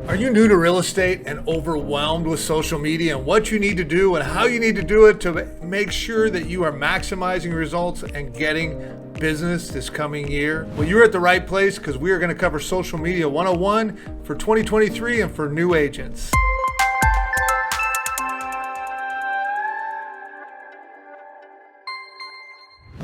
Are you new to real estate and overwhelmed with social media and what you need to do and how you need to do it to make sure that you are maximizing results and getting business this coming year? Well, you're at the right place because we are going to cover Social Media 101 for 2023 and for new agents.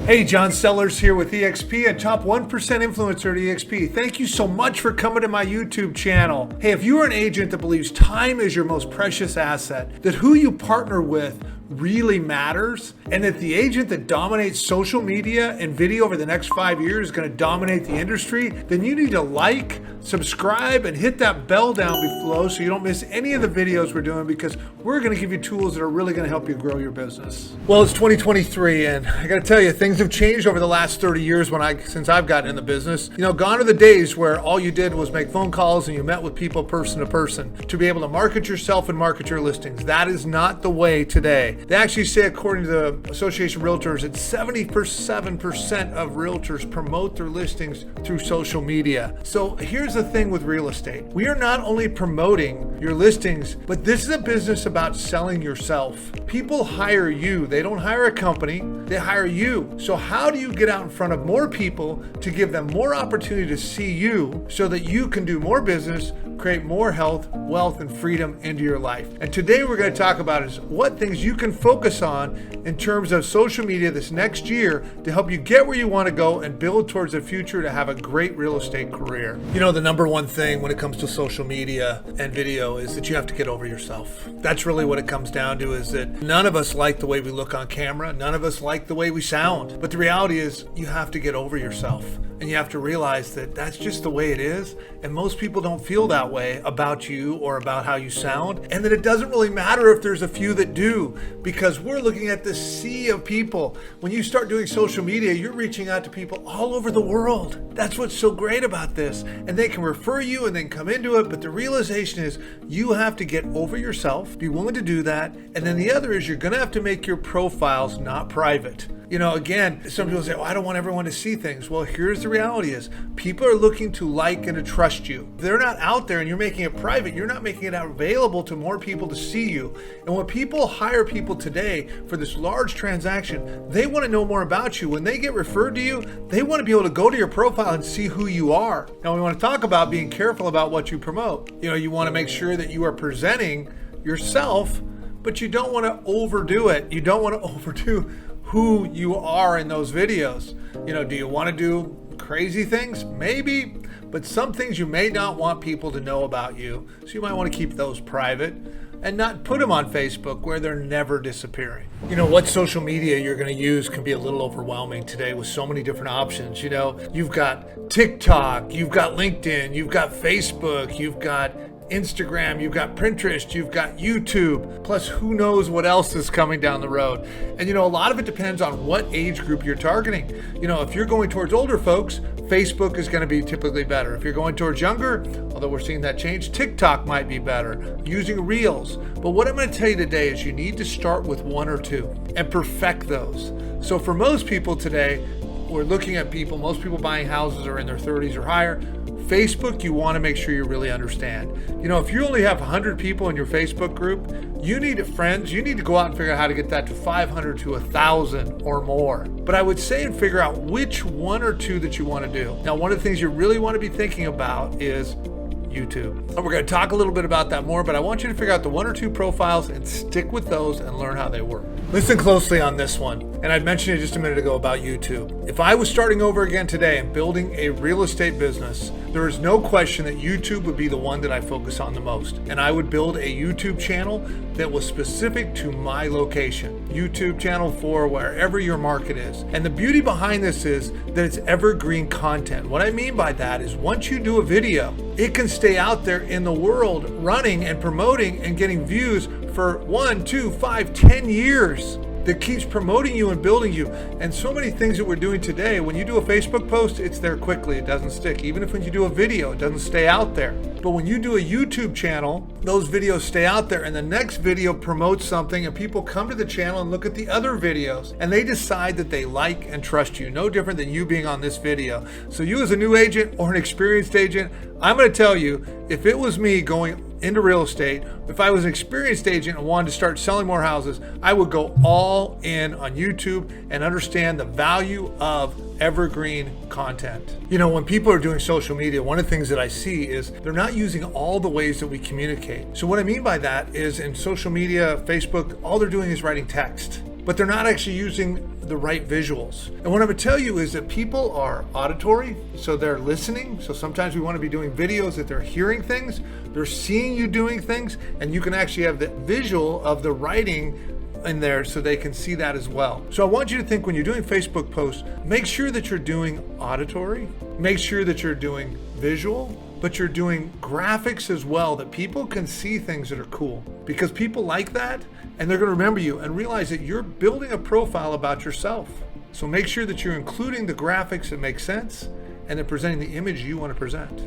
Hey, John Sellers here with eXp, a top 1% influencer at eXp. Thank you so much for coming to my YouTube channel. Hey, if you are an agent that believes time is your most precious asset, that who you partner with really matters, and that the agent that dominates social media and video over the next 5 years is going to dominate the industry, then you need to like, subscribe, and hit that bell down below so you don't miss any of the videos we're doing, because we're going to give you tools that are really going to help you grow your business. Well, it's 2023, and I got to tell you, things have changed over the last 30 years since I've gotten in the business. You know, gone are the days where all you did was make phone calls and you met with people person to person to be able to market yourself and market your listings. That is not the way today. They actually say, according to the Association of Realtors, that 77% of realtors promote their listings through social media. So here's the thing with real estate. We are not only promoting your listings, but this is a business about selling yourself. People hire you. They don't hire a company. They hire you. So how do you get out in front of more people to give them more opportunity to see you so that you can do more business, create more health, wealth, and freedom into your life? And today we're going to talk about is what things you can focus on in terms of social media this next year to help you get where you want to go and build towards a future to have a great real estate career. You know, the number one thing when it comes to social media and video is that you have to get over yourself. That's really what it comes down to, is that none of us like the way we look on camera. None of us like the way we sound. But the reality is you have to get over yourself. And you have to realize that that's just the way it is. And most people don't feel that way about you or about how you sound. And that it doesn't really matter if there's a few that do, because we're looking at this sea of people. When you start doing social media, you're reaching out to people all over the world. That's what's so great about this. And they can refer you and then come into it. But the realization is you have to get over yourself, be willing to do that. And then the other is you're going to have to make your profiles not private. You know, again, some people say, oh, I don't want everyone to see things. Well, here's the reality is people are looking to like and to trust you. If they're not out there and you're making it private, you're not making it available to more people to see you. And when people hire people today for this large transaction, they want to know more about you. When they get referred to you, they want to be able to go to your profile and see who you are. Now, we want to talk about being careful about what you promote. You know, you want to make sure that you are presenting yourself, but you don't want to overdo it. You don't want to overdo who you are in those videos. You know, do you want to do crazy things? Maybe, but some things you may not want people to know about you. So you might want to keep those private and not put them on Facebook where they're never disappearing. You know, what social media you're going to use can be a little overwhelming today with so many different options. You know, you've got TikTok, you've got LinkedIn, you've got Facebook, you've got Instagram, you've got Pinterest, you've got YouTube, plus who knows what else is coming down the road. And you know, a lot of it depends on what age group you're targeting. You know, if you're going towards older folks, Facebook is going to be typically better. If you're going towards younger, although we're seeing that change, TikTok might be better, using Reels. But what I'm going to tell you today is you need to start with one or two and perfect those. So for most people today, we're looking at most people buying houses are in their 30s or higher. Facebook, you want to make sure you really understand. You know, if you only have 100 people in your Facebook group, you need friends. You need to go out and figure out how to get that to 500 to 1,000 or more. But I would say and figure out which one or two that you want to do. Now, one of the things you really want to be thinking about is YouTube. And we're going to talk a little bit about that more, but I want you to figure out the one or two profiles and stick with those and learn how they work. Listen closely on this one. And I mentioned it just a minute ago about YouTube. If I was starting over again today and building a real estate business, there is no question that YouTube would be the one that I focus on the most. And I would build a YouTube channel that was specific to my location. YouTube channel for wherever your market is. And the beauty behind this is that it's evergreen content. What I mean by that is once you do a video, it can stay out there in the world running and promoting and getting views for 1, 2, 5, 10 years. that keeps promoting you and building you. And so many things that we're doing today, when you do a Facebook post, it's there quickly, it doesn't stick. Even if when you do a video, it doesn't stay out there. But when you do a YouTube channel, those videos stay out there, and the next video promotes something, and people come to the channel and look at the other videos, and they decide that they like and trust you. No different than you being on this video. So you as a new agent or an experienced agent, I'm going to tell you, if it was me going into real estate, if I was an experienced agent and wanted to start selling more houses, I would go all in on YouTube and understand the value of evergreen content. You know, when people are doing social media, one of the things that I see is they're not using all the ways that we communicate. So what I mean by that is in social media, Facebook, all they're doing is writing text, but they're not actually using the right visuals. And what I'm going to tell you is that people are auditory, so they're listening. So sometimes we want to be doing videos that they're hearing things, they're seeing you doing things, and you can actually have the visual of the writing in there so they can see that as well. So I want you to think when you're doing Facebook posts, make sure that you're doing auditory, make sure that you're doing visual, but you're doing graphics as well, that people can see things that are cool, because people like that and they're going to remember you and realize that you're building a profile about yourself. So make sure that you're including the graphics that make sense and then presenting the image you want to present.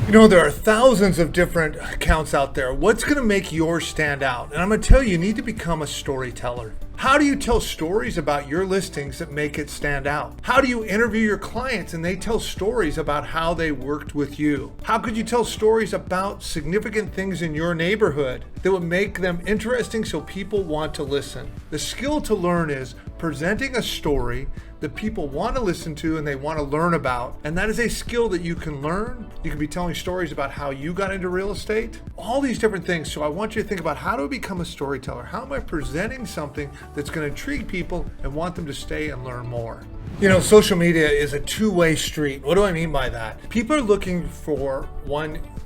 You know, there are thousands of different accounts out there. What's going to make yours stand out? And I'm going to tell you, you need to become a storyteller. How do you tell stories about your listings that make it stand out? How do you interview your clients and they tell stories about how they worked with you? How could you tell stories about significant things in your neighborhood that would make them interesting so people want to listen? The skill to learn is presenting a story that people want to listen to and they want to learn about. And that is a skill that you can learn. You can be telling stories about how you got into real estate, all these different things. So I want you to think about, how do I become a storyteller? How am I presenting something that's going to intrigue people and want them to stay and learn more? You know, social media is a two-way street. What do I mean by that? People are looking for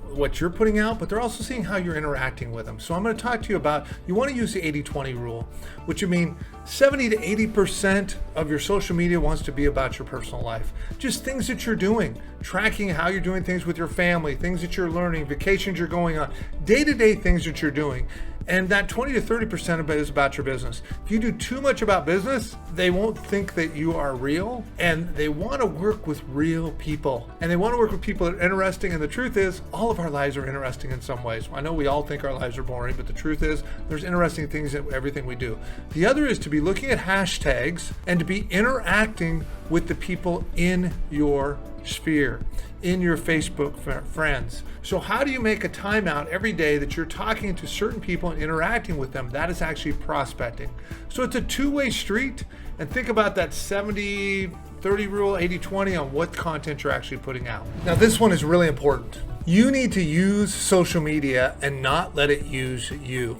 what you're putting out, but they're also seeing how you're interacting with them. So I'm going to talk to you about, you want to use the 80-20 rule, which you mean 70 to 80% of your social media wants to be about your personal life. Just things that you're doing, tracking how you're doing things with your family, things that you're learning, vacations you're going on, day-to-day things that you're doing. And that 20 to 30% of it is about your business. If you do too much about business, they won't think that you are real, and they want to work with real people. And they want to work with people that are interesting. And the truth is, all of our lives are interesting in some ways. I know we all think our lives are boring, but the truth is, there's interesting things in everything we do. The other is to be looking at hashtags and to be interacting with the people in your sphere, in your Facebook friends. So how do you make a timeout every day that you're talking to certain people and interacting with them? That is actually prospecting. So it's a two-way street, and think about that 70-30 rule, 80-20 on what content you're actually putting out. Now this one is really important. You need to use social media and not let it use you.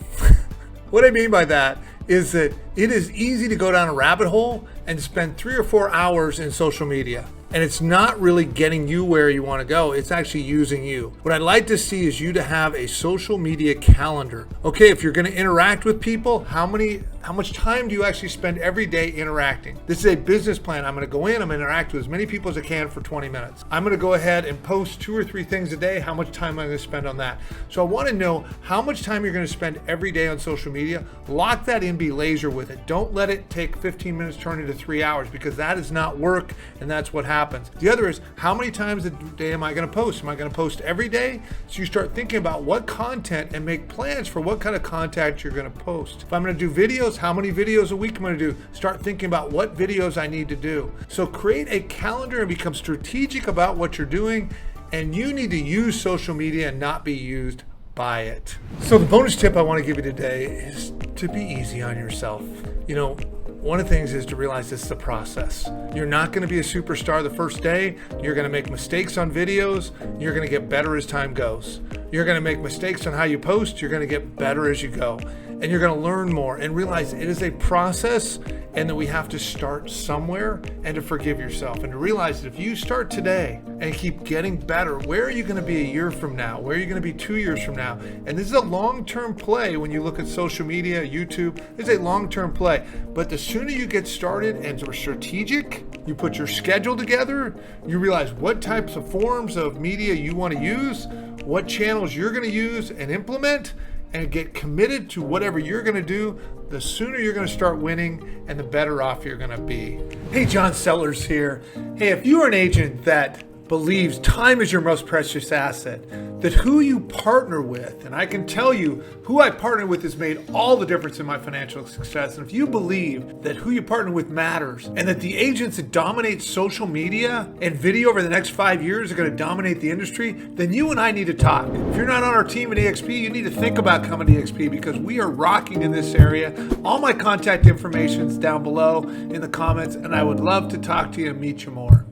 What I mean by that is that it is easy to go down a rabbit hole and spend 3 or 4 hours in social media. And it's not really getting you where you want to go. It's actually using you. What I'd like to see is you to have a social media calendar. Okay, if you're going to interact with people, how much time do you actually spend every day interacting? This is a business plan. I'm going to go in, I'm going to interact with as many people as I can for 20 minutes. I'm going to go ahead and post 2 or 3 things a day. How much time am I going to spend on that? So I want to know how much time you're going to spend every day on social media. Lock that in, be laser with it. Don't let it take 15 minutes turn into 3 hours, because that does not work, and that's what happens. The other is, how many times a day am I going to post? Am I going to post every day? So you start thinking about what content and make plans for what kind of content you're going to post. If I'm going to do videos, how many videos a week am I going to do? Start thinking about what videos I need to do. So create a calendar and become strategic about what you're doing, and you need to use social media and not be used by it. So the bonus tip I want to give you today is to be easy on yourself. You know, one of the things is to realize this is a process. You're not going to be a superstar the first day. You're going to make mistakes on videos. You're going to get better as time goes. You're going to make mistakes on how you post. You're going to get better as you go. And you're going to learn more and realize it is a process, and that we have to start somewhere, and to forgive yourself and to realize that if you start today and keep getting better, where are you going to be a year from now? Where are you going to be 2 years from now? And this is a long-term play. When you look at social media, YouTube, it's a long-term play. But the sooner you get started and are strategic, you put your schedule together, you realize what types of forms of media you want to use, what channels you're going to use and implement, and get committed to whatever you're going to do, the sooner you're going to start winning and the better off you're going to be. Hey, John Sellers here. Hey, if you are an agent that believes time is your most precious asset, that who you partner with, and I can tell you who I partner with has made all the difference in my financial success. And if you believe that who you partner with matters and that the agents that dominate social media and video over the next 5 years are going to dominate the industry, then you and I need to talk. If you're not on our team at EXP, you need to think about coming to EXP because we are rocking in this area. All my contact information is down below in the comments, and I would love to talk to you and meet you more.